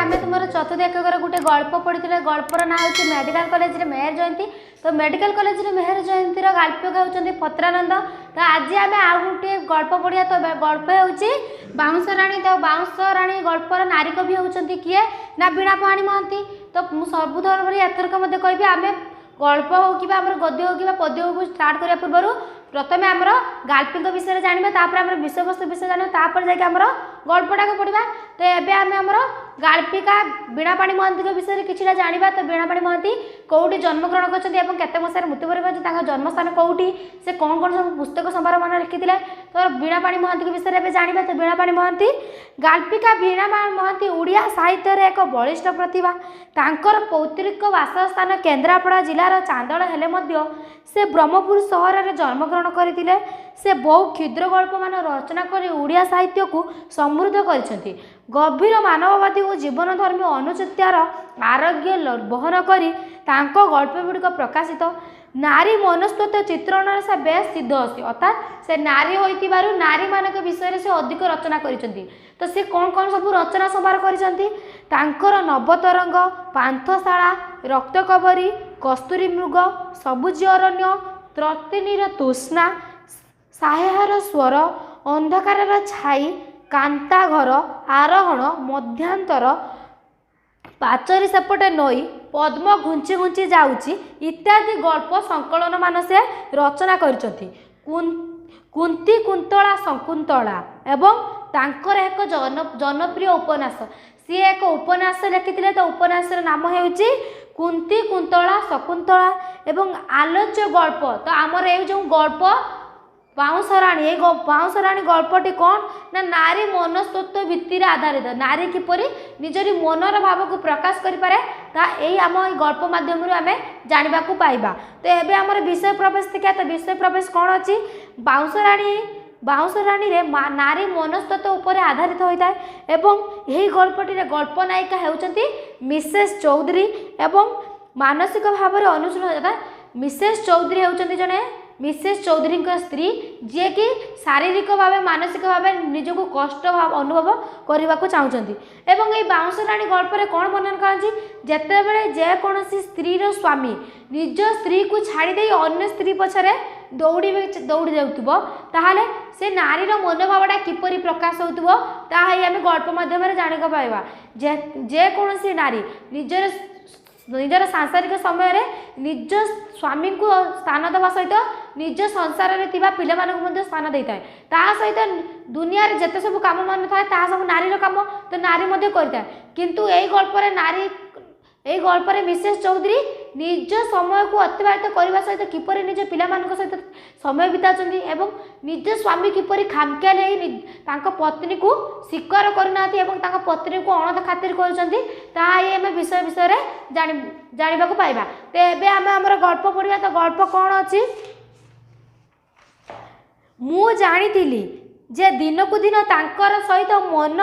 आम तुम चतुर्थ एककर गोटे गल्प पढ़ी गल्पर ना हूँ मेडिकल कॉलेज रे मेहर जयंती। तो मेडिकल कॉलेज रे मेहर जयंती गाल्पिक होती फतरानंद। तो आज आम आउ गोटे गल्प पढ़िया। तो गल्प हूँ बाउंसराणी। तो बाउंसराणी गल्पर नारी कवि होती किए ना वीणा पाणी महांती। तो मुझे सबुधर्म एथरक मत कहि आम गल्प हो कि गद्य हो कि पद्य हो स्टार्ट करने पूर्व प्रथम आमर गाल्पिक विषय जाना आम विषय वस्तु विषय जाना जामर गल्पटा को पढ़ा। तो ये आम गाल्पिका वीणा पाणी महांती विषय कि जाना। तो वीणा पाणी महांती कौटी जन्मग्रहण करते मसीह मृत्युवरण कर जन्मस्थान कौटी से कौन कौन सब पुस्तक संभार मान लिखी। तो वीणा पाणी महांती विषय जाना। तो वीणा पाणी महांती गाल्पिका वीणा महांती ओडिया साहित्य एक बलिष्ठ प्रतिभा। तांकर पौतृक वासस्थान केन्द्रापड़ा जिलार चांदल हेले मध्य से ब्रह्मपुर सहर में जन्मग्रहण करते। से बहु क्षुद्र गल्प मान रचना कर ओडिया साहित्य को समृद्ध कर गभीर मानववादी और जीवनधर्मी अनुचित्यार आरोग्य बहन कर गल्प गुड़िक प्रकाशित। नारी मनस्तत्व चित्रण से बेस सिद्ध अच्छी अर्थात से नारी होइतिबारु नारी मानक विषय से अधिक रचना करिसेंती। तो से कौन कौन सब रचना संभार करिसेंती तांकर नवतरंग पांथशाला रक्तकबरी कस्तूरी मृग सबुज अरण्य त्रतिनीर तृष्णा साहेहार स्वर अंधकार छाई कांता घर आरोहण मध्यांतर पाचरी सेपटे नई पद्म घुंची घुंची जाऊची इत्यादि गल्प संकलन मान से रचना करछंती। कुंती कुंतला शकुंतला एवं तांकर एक जनप्रिय उपन्यास सी एक उपन्यास लिखिथिले। तो उपन्यास नाम हेउची कुंती कुंतला शकुंतला एवं आलोच्य गल्प। तो आमर ए जो गल्प बाउंसराणी ये बाउंसराणी गल्पटी कौन ना नारी मनस्तत्व भित्तिर आधारित। नारी किपरि निजरी मनर भाव को प्रकाश करें यही आम गल्प मध्यम आम जाना पाइबा। तो ये आम विषय प्रवेश देखा। तो विषय प्रवेश कौन अच्छी बाउंसराणी रे नारी मनस्तत्व उपर आधारित होता है। एवं यही गल्पटी गल्प नायिका होती मिसेस चौधरी एवं मानसिक भाव में अनुसरण मिसेस चौधरी होती जड़े मिसेस चौधरी स्त्री जी कि शारीरिक भाव मानसिक भाव निजक कष्ट भाव अनुभव करने को चाहते। एवं ये बाउंसराणी गल्प में कौन वर्णन करती जितेबाला जेकोसी स्त्री स्वामी निज स्त्री को छाड़ी अन्य स्त्री पछरे दौड़ी जाऊथबो ताहाले से नारीर मनोभावटा किपरि प्रकाश होतबो ताहा आम गल्प माध्यम जाना पाइबा। जेकोसी नारी निजर सांसारिक समय निज स्वामी को स्थान देवा सहित निज संसार में पिला स्थान दे था। ता सहित दुनिया रे जते सब काम मान था सब नारीर काम तो नारी करता। किंतु यही गल्प नारी यही गल्प मिसेस चौधरी निज समय को अतिबाहित करने सहित किपरि निज पिला सहित समय बिताचंदी एवं निज स्वामी किपरि खामखियाल तांका पत्नी को स्वीकार करना पत्नी को अणद खातिर कर विषय विषय जाना पाइबा। तो ये आम गल्प पढ़ा। तो गल्प कौन अच्छी मु जानी जे दिन को दिन तांकर सहित मन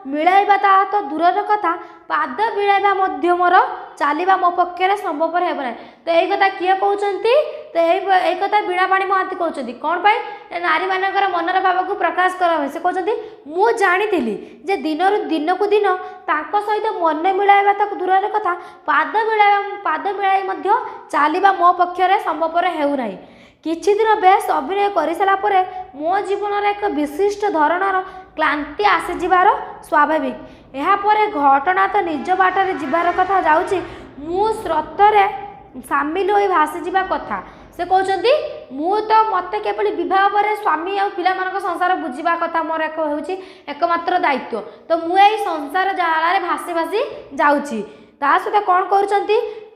मिलाइबा ता तो दूरर कथा पाद मिलाइबा मध्य मोर चलवा मो पक्षे संभवपर हेब ना। तो यही कथा किए कहते तो यही कथा वीणा पाणी महांती कहते कौन पाई नारी मानकर मनर भाव को प्रकाश कर से कहते मु जानी जे दिन को दिन तांको सहित मन मिलाइबा तक दूरर कथा पाद मिलाई मध्य चलवा मो पक्षे संभवपर हेउ नाही। किछि दिन बेस अभिनय कर सारा परे मो जीवन एक विशिष्ट धरणर क्लांति आसीजिबार स्वाभाविक। यापर घटना तो निज बाटर जीवार कथा जाऊँगी मु स्रोतरे सामिल हो भासीजा कथा से कहते मु तो मत केवल बह पर स्वामी और पिला संसार बुझा कथा मोर एकमात्र दायित्व। तो मुझे संसार जाला भासी भासी जाऊँगी ता सहित कौन कर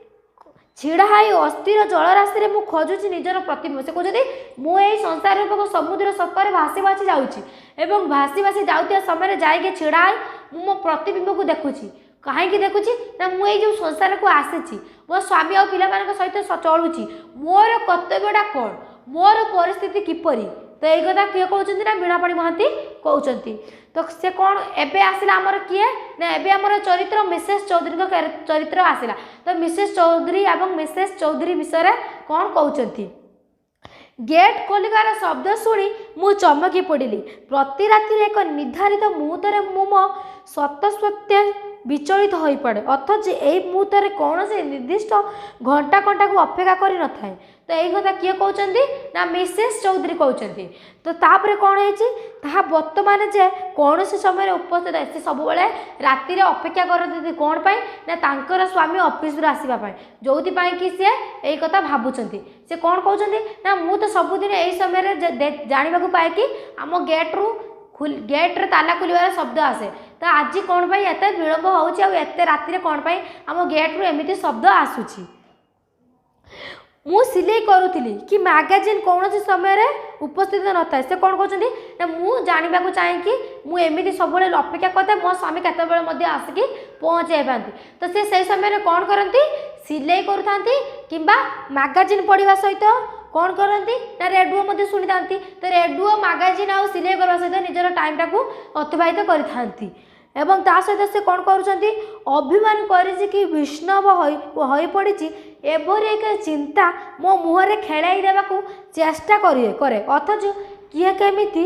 छिड़ा हाई अस्थिर जलराशि में मुझे खोजुची निजर प्रतिबिंब। से कहते मुझे संसार रूपक समुद्र सतरे भासी भासी जाऊँगी एवं भासी भासी जाऊा समय जाइए छिड़ा है मो प्रतिबिंब को देखुची। कहीं देखुची ना मुझे जो संसार को आसी मो स्वामी और पिला सहित चलुची मोर कर्तव्यटा कौन मोर परिस्थिति किपरि। तो यही कथा किए कहते ना वीणा पाणी महांती कहते। तो से कौन एबे आसिला आमर किए ना एबे आमर चरित्र मिसेस चौधरी चरित्र आसिला। तो मिसेस चौधरी एवं मिसेस चौधरी विषय कौन कहते गेट खोलिकार शब्द शुणी मु चमकी पड़ी। प्रति राति एक निर्धारित मुहूर्त मु मो विचलित हो पड़े अथच यही मुहूर्त कौन से निर्दिष्ट घंटा घंटा को अपेक्षा कर न थाए। तो यही कथा किए कहते ना मिसेस चौधरी कहते। तो तापर कौन है बर्तमान जे कौन से समय उपस्थित है सब राति अपेक्षा करते कौन पाई ना तांकर स्वामी ऑफिस रू आसवाई जो कि सी यही कथा भावुंट से कौन कहते ना मु तो सबुदिन यही समय जानवा पाए कि आम गेट्रे ताला खोलार शब्द आसे। तो आज कौन पाई एत विलम्ब होते राति कौन पाई आम गेट्रु एमती शब्द आसूची। मु सिलाई करुली कि मैगजीन कौन सी समय उपस्थित न था से कौन कहते ना मु जानवा चाहे कि मुझे सब अपेक्षा करता मो स्वामी केतबे आसिक पहुँचे पाती। तो से समय कौन करती सिलाई करूँ कि मैगजीन पढ़ा सहित कौन करती ना रेडियो शुणी था। तो रेडियो मैगजीन आ सिलाई करने सहित निजर टाइम टाक अतिबाहित करती एवं ता सहित से कौन करुँच अभिमान कि विष्णव हो पड़ी एभरी एक चिंता मो मुहरे खेलाई देवाकू चेष्टा करे अथच किए केमिति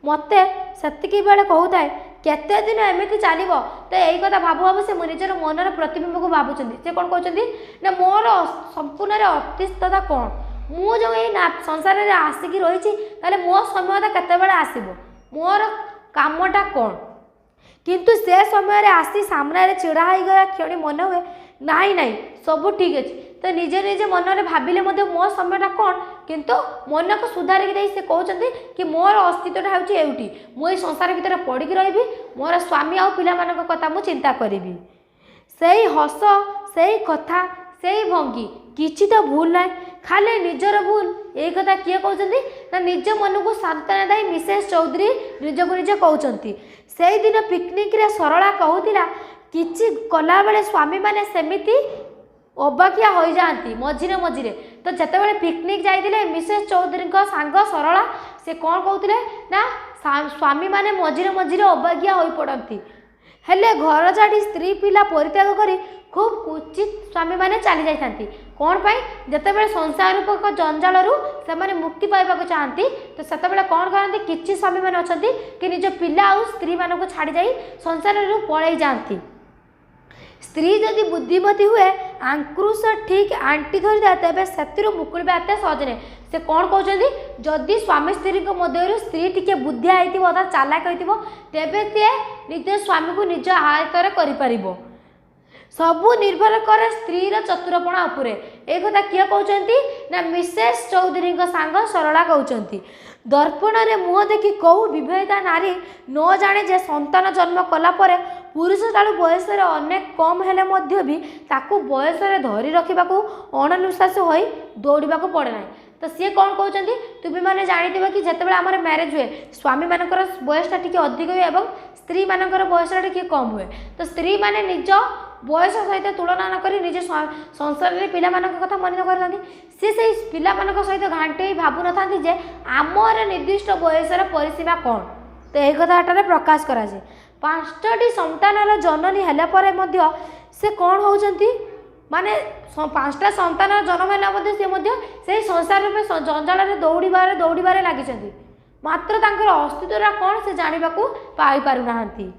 मते सेतिकी बेले कहूए केते दिन एमती चलो। तो यही कथा भाबु भाबु से निजर मनर प्रतिबिंब को भावुं से कौन कहते ना मोर संपूर्ण अस्तित्वता कौन मु जो ये संसार में आसिक रही मो समय केतबे आसब मोर कामटा कौन किंतु से समय आसी सामने छिड़ा होगा क्षण मन हुए नाई नाई सब ठीक अच्छे। तो निजे निजे मन में भाविले मो समयटा कौन किंतु मन को सुधारिक से कहते कि मोर अस्तित्वटा होती मुझे संसार भितर पड़ी रही मोर स्वामी आ पिला कथा मु चिंता करी से हस से कथा से भंगी किसी तो भूल ना खाली निजर भूल यही कथा किए कहते ना निज मन को सांत्वना दी मिसेस चौधरी निजक निज कहते। से दिन पिकनिक रे सरला कहूला किछि कला बेले स्वामी माने सेमिति अबाकिया हो जाती मझिरे मझिरे। तो जितेबाला पिकनिक जाइए मिसेस चौधरी सांग सरला से कौन कहते ना स्वामी माने मझिरे मझिरे अबाकिया हो पड़ती हेले घर छाड़ी स्त्री पिला परित्याग करी खूब कुचित स्वामी माने चली जाती कौन पाई जितेबाला संसार रूपक जंजाल से मुक्ति पाइबा चाहती। तो से कौन करती किछि स्वामी माने अछंती कि निज पिला आ स्त्री मानक छाड़ी जाई संसार रू पलई जाती। स्त्री जदि बुद्धिमती हुए आंकुश ठीक आंटी धरीदा तेज से मुकुड़ा एत सहज नहीं। से कौन कहते जदि स्वामी स्त्री मध्य स्त्री टी बुद्धिया होता चालाक हो तेबे सी निज स्वामी को निज आयतर कर सबू निर्भर करे स्त्रीर चतुरपणा उपरे। एक कथा किए कहते ना मिसेस चौधरी सांग सरला कहते दर्पण रे मुह देखी कौ विवाहिता नारी न जाने जे संतान जन्म कला परे पुरुष ठार बयस अनेक कम हेले मध्य भी ताकू बयस धरी रखा अणनिश्वास हो दौड़ा पड़े ना। तो सी कौन कहते तुम मैंने जानी कि जितेबाला आम मैरेज हुए स्वामी मानकर बयसटा टी अधिक हुए और स्त्री मानकर बयसटा टी कम हुए। तो स्त्री माने निज बयस सहित तुलना नक निज संसार में पिला कथा मन न से पिला सहित घाटे भावु न जे आमर निर्दिष्ट बयसर परिसीमा कौन। तो यही कथाटा प्रकाश कराए 5टी संतानर जननी हेला परे मध्य से कौन होउचंती माने 5टा संतान जन्म हेला से संसार में जंजाल दौड़े लगी मात्र तांकर अस्तित्वटा कौन से जानवा पाई पारु नाहंती।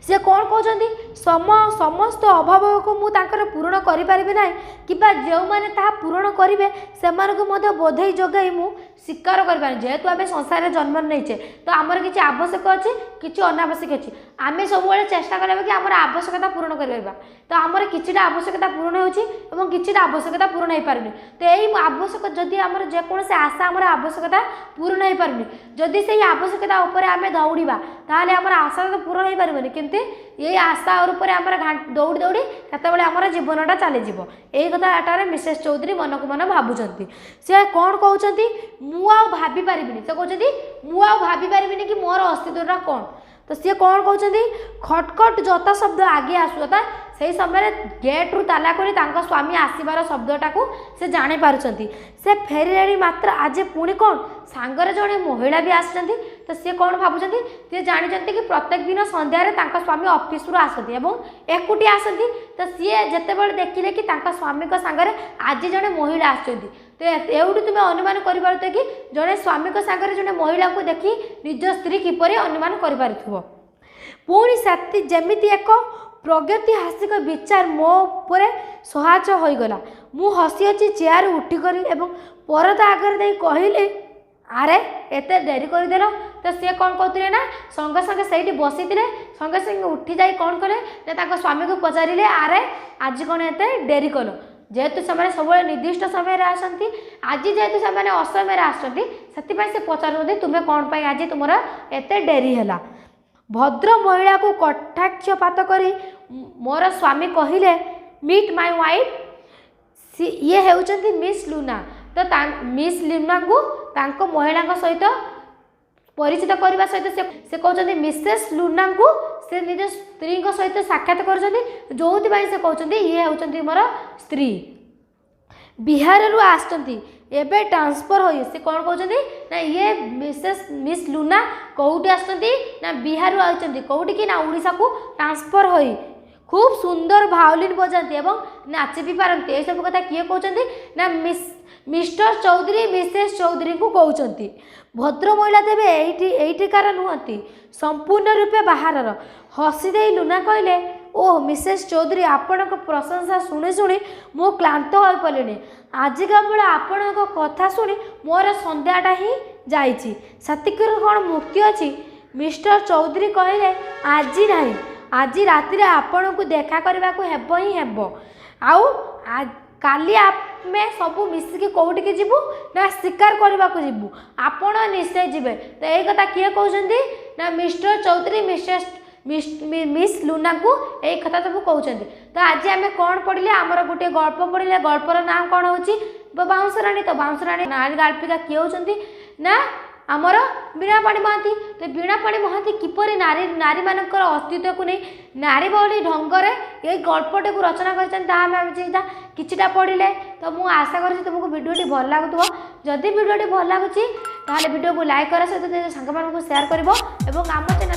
से कौन कहते समस्त अभाव को मुझे पूरण करें कि जो मैंने पूरण करेंगे से बोधई जगह मु स्वीकार कर जेहेतु आम संसार जन्म नहीं तो आमर किसी आवश्यक अच्छे कि अनावश्यक अच्छे आम सब चेष्टा करा कि आम आवश्यकता पूरण करवा। तो आमर किसी आवश्यकता पूरण हो कि आवश्यकता पूरण हो पारे। तो यही आवश्यक जदि आम जेकोसी आशा आम आवश्यकता पूरण हो पारे जदि से आवश्यकता उपर आम दौड़ा ताल आम आशा तो पूरण हो पारे कि ये आशा उपर आम दौड़ी दौड़ी केतबेले आम जीवनटा चलीज। यही कथा मिसेस चौधरी मन को मन भावुंट से कौन कहते मुझे भाभी पारिनी से कहते मुझे भाभी पारिनी कि मोर अस्तित्वटा कौन। तो सी कौन कहते खटखट जता शब्द आगे आसूता से समय गेट्रु ताला कर स्वामी आसबार शब्दटा को से जानी पार्टी से फेरी मात्र आज पुणी कौन सांगरे जड़े महिला भी आसती। तो सी कौन भावुं सी जानते कि प्रत्येक दिन संध्यार स्वामी ऑफिस रू आसती एकुटी आसती। तो सी जितेबाला देखिले कि स्वामी सांगरे आज जड़े महिला आसती। तो एवं तुम अनुमान कर कि जड़े स्वामी सांगरे जड़े महिला को देखी निज स्त्री किपर अनुमान कर पुणी जमी एक प्रगतिहासिक विचार मो उपरे सहाच होगला। मु हसी हसी चेयर उठिक परदा आगे दे कहले अरे एते डेरी करदेल। तो सी कौन कहते ना संगे संगे से बसी संगे संगे उठी जा कौन कले स्वामी को पचारे अरे आज कौन एते डेरी कल जेहेतु से सब निर्दिष्ट समय आसती आज जेहेतु से असमय आसती से पचार तुम्हें कौन पाई आज तुम एत डेरी है। भद्र महिला को कटाक्षपात करी मोर स्वामी कहले मीट माय वाइफ ये होउचंती मिस लुना। तो मिस लुना को तांको महिला सहित परिचित करने सहित से कहते मिसेस लुना को से निज स्त्री सहित साक्षात कर जो से कहते ये होउचंती मोर स्त्री बिहार रु आसचंती एबे ट्रांसफर हो से कौन कहते ना ये मिसेस मिस लुना कौटी आसचंती ना बिहार आउचंती कौटी कि ना उड़ीसा को ट्रांसफर हो खूब सुंदर भायोलिन बजाती एवं नाची भी पारती ये सब कथा किए कहते ना मिस्टर चौधरी मिसेस चौधरी को कहते। भद्र महिला तेबे एइटिकार नुहति संपूर्ण रूपे बाहर हसीदे लुना कहले ओ मिसेस चौधरी आपण प्रशंसा शुणी शुणी मु क्लांत हो पड़े आजिका बेला आपण कथा शुणी मोर संध्याटा ही जाइछि सातिकर कौन मुक्ति अच्छी। मिस्टर चौधरी कहले आज ना आज राति आपण को देखा करने को हेब ही हेब आउ काली आमे सबू मिसिकी कौटिकी जीवु ना शिकार करने को जीवु आपण निश्चय जीवे। तो यही कथा किए कहते ना मिस्टर चौधरी मिस लुना को यही कथा सब कहते। तो आज आम कौन पढ़ले आमर गोटे गल्प पढ़ले गल्पर नाम कौन हो बाउंसराणी। तो बाउंसराणी नारी गाल्पिका किए होती ना आमर वीणापाणी महांती। तो वीणापाणी महांती किपरि नारी नारी मानकर अस्तित्व को नहीं नारी बहुली ढंगर ये गल्पटे को रचना कर किछिटा पढ़ले। तो मुझे आशा कर तुमको वीडियोटी भल लगुव जदि वीडियोटी भल लगुच वीडियो को लाइक कर सहित सांग मान शेयर कर आम चैनल